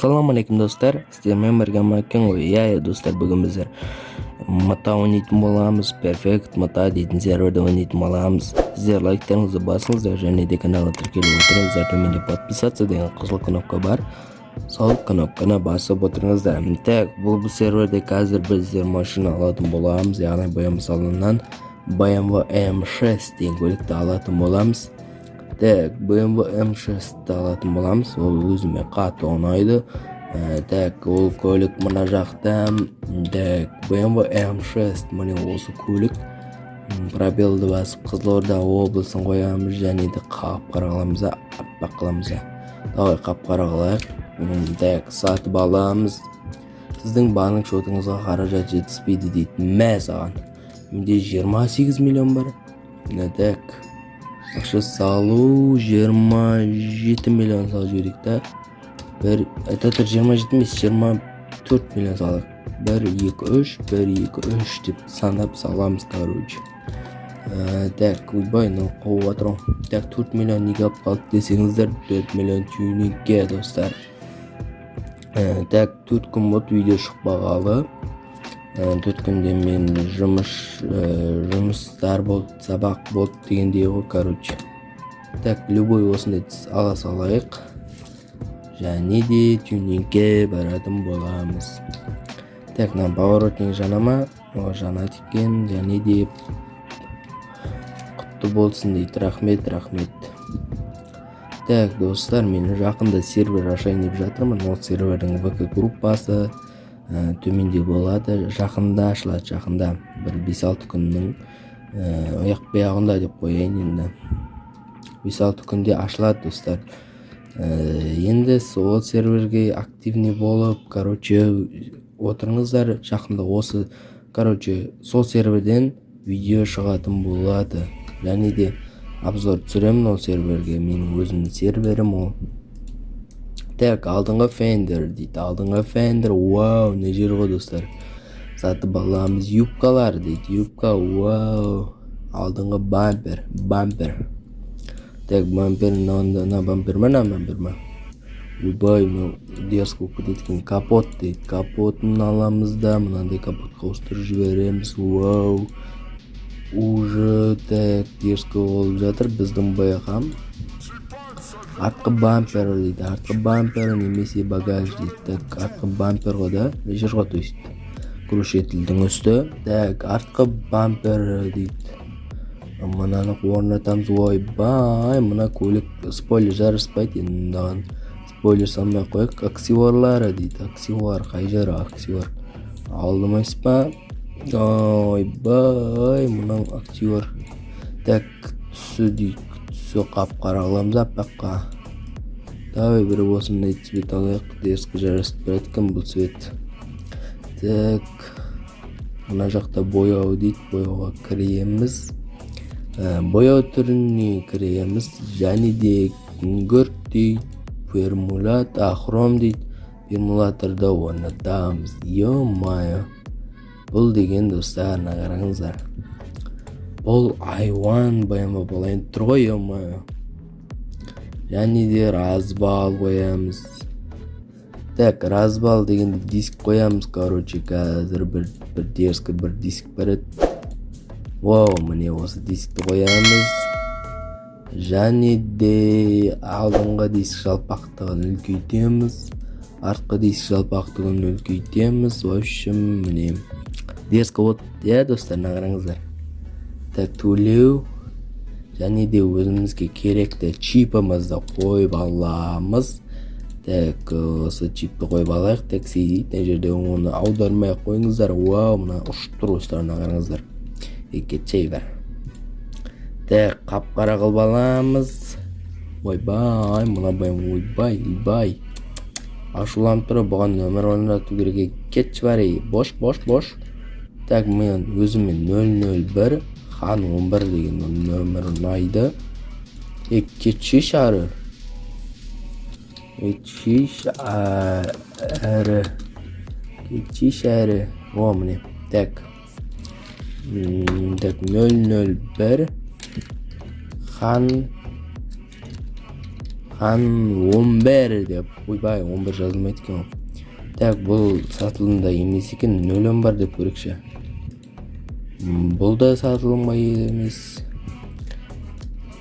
Assalomu alaykum do'stlar. Sizlarga birga makon ya do'stlar, bugun bizlar mata o'ynayotgan bo'lamiz. Perfect mata degan serverda o'ynayotgan bo'lamiz. Sizlar like'laringizni bosingizlar, yana kanalga tirkilib o'tiringizlar. To'mda podpisatsiya degan qizil knopka bor. Sol knopkani bosib o'tiringizlar. Tak, bu serverda hozir bizlar mashina oladigan bo'lamiz. Ya'ni BMW salonidan BMW M6 degan ko'ylakni oladigan bo'lamiz. Tak, BMW M6 oladigan bo'lamiz. U o'zimga qattiq o'ynaydi. Tak, u ko'ylak mana yoqda. Tak, BMW M6 mana o'zi ko'ylak. Probelni bosib Qizilo'rda oblastini qo'yamiz, ya'ni qap-qora qilamiz, appak qilamiz. Davay qap-qora qilib, tak, sotib olamiz. Sizning bank shotingizga xarajat yetishmaydi deydi. Masalan, menda 28 million bor. Tak. Yaxshi salu 27 million so'raydi. Bir aytadir 27 emas, 24 million so'raydi. 1 2 3 1 2 3 deb sanab salamiz короче. Так, uyboyni qo'yatron. Tak 4 million nega qoldi desangizlar, 4 million tuyningga do'stlar. Tak 4 kun bo'l video chiqib qoldi. 4 kunda men жұмыстар болды, сабақ болды дегендей ғой, короче. Так, любой осындай ала салайық. Және де тюнингке баратын боламыз. Так, мына поворотник жана ма? Жана екен, және де құтты болсын дейді. Рахмет. Так, достар, мен жақында сервер ашайын деп жатырмын. Ол сервердің ВК группасы төменде болады. Жақында ашылады, жақында. Bir 5-6 күннің аяқ-баяғында деп қояйын енді. 5-6 күнде ашылады, достар. Енді сол серверге активный болып, короче, отырыңыздар. Жақында осы, короче, сол серверден видео шығатын болады. Және де обзор түсіремін ол серверге. Менің өзімнің серверім ол. Так, алдыңғы фендер дейді. Алдыңғы фендер, вау, не жер ғой, достар. Сатып аламыз. Юбкалар дейді. Юбка, вау. Алдыңғы бампер. Так, бампер, на бампер ма? Уйбай, дерзко кеткен капот дейді. Капотын аламыз да, мынандай капотқа ауыстырып жібереміз. Вау. Уже, так, дерзко болып жатыр біздің баяғам. Артқы бампер дейді. Артқы бампер немесе багаж дейді. Так, артқы бампер ғой да. Лежер ғой, то есть. Күрішетілдің үсті. Так, артқы бампер дейді. Мынаны орнатамыз. Ойбай, мына көлік спойлер жарыспайды енді. Спойлер салмай қойық. Аксиорлары дейді. Аксиор, қай жары аксиор. Алдымайсыз ба? Ойбай, мұның аксиор. Так, түсі дейді. Түсі қап-қара қыламыз аппаққа. Давай бір осындай цвет алайық. Дерзкі жарысып бәрәткім бұл цвет. Так, мына жақта бояу дейді. Бояуға кіреміз. Бояу түріне кіреміз. Және де күнгірт дейді. Пермулятор, хром дейді. Пермуляторда орнатамыз. Йо-майо. Бұл деген достар, қараңыздар. Бұл айван баяма болайын тұр ғой, йо-майо. Және де разбал қоямыз. Так, разбал дегенде диск қоямыз, короче, қазір бір дерзкі бір диск барады. Вау, міне осы дискті қоямыз. Және де алдыңғы диск жалпақтығын үлкейтеміз. Артқы диск жалпақтығын үлкейтеміз. В общем, міне дерзкі от, достар, қараңыздар. Так, төлеу. Және де өзімізге керекті чипімізді қойып аламыз. Так, осы чипті қойып алайық. Так, сейдейтін жерде оны аудармай қойыңыздар. Вау, мына ұшып тұр өстарына қараңыздар. Кетшей бар. Так, қап-қара қылып аламыз. Ойбай, мына ойбай. Ашуланып тұр, бұған нөмір орнату керек. Кетші бар, бош. Так, мен өзімен 001 хан 11 деген нөмір ұнайды. Кетші шары. О, міне. Так, 001 хан хан 11 деп ойбай 11 жазылмайды екен ол. Так, бұл сатылымда емес екен, 0 бар деп көрекші. Бұл да сатылымға емес.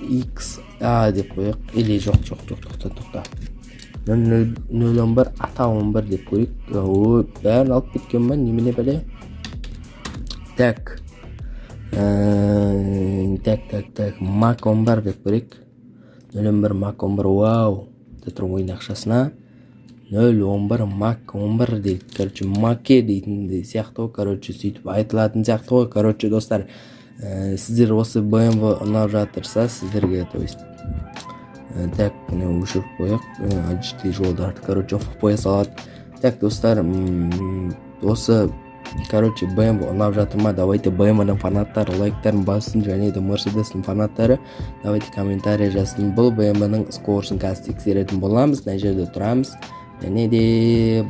XA деп қояқ. Или жоқ, тоқта. 0 бар, ата 11 деп көрек. Ой, бәрін алып кеткен ба, немене бәле? Так. Мак 11 деп көрек. 0-1 Мак 11, вау. Тұтыр ойын ақшасына 0-11 Мак 11 дейді. Короче, Маке дейтін сияқты, короче, сөйтіп айтылатын сияқты ғой. Короче, достар, сіздер осы BMW ұнап жатырса, сіздерге, то есть, так, өшіріп қояқ, ажитли жолдарды, короче, қоя салады. Так, достар, осы, короче, BMW ұнап жатыр ма? Давайте BMW-ның фанаттары лайктарын бассын, және де Mercedes-ның фанаттары давайте комментария жазсын. Бұл BMW-ның скорсын қазір тексеретін боламыз, мына жерде тұрамыз. Және де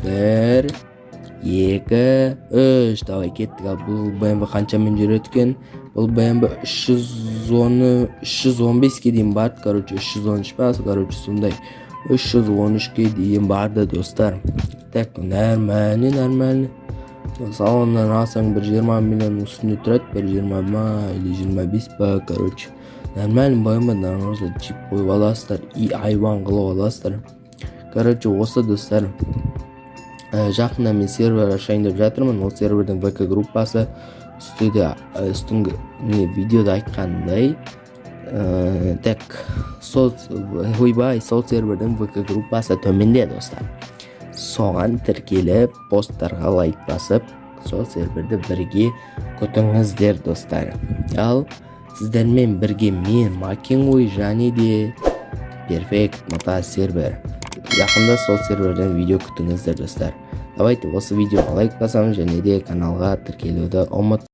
1 2 3 давай кеттік. Ал бұл BMW қаншамен жүреді екен? Бұл BMW 315-ке дейін барды, короче, 313 па, короче, сондай 313-ке дейін барды, достар. Так, нормально. Салоннан алсаң 20 миллион үстінде тұрады, 20 ма, или 25 па, короче. Нормально BMW-дан орда чип қойып аласыздар, и айван қылып аласыздар. Короче, осы, достар, жақында мен сервер ашайын деп жатырмын. Ол сервердің ВК группасы үстіңгі видеода айтқандай. Так, сол сервердің ВК группасы төменде, достар. Соған тіркеліп, посттарға лайк басып, сол серверді бірге күтіңіздер, достар. Ал сіздермен бірге мен Макинғой, және де перфект мота сервер. Жақында сол серверден видео күтіңіздер, достар. Давайте осы видеоға лайк басамыз, және де каналға тіркелуді ұмытпаңыздар.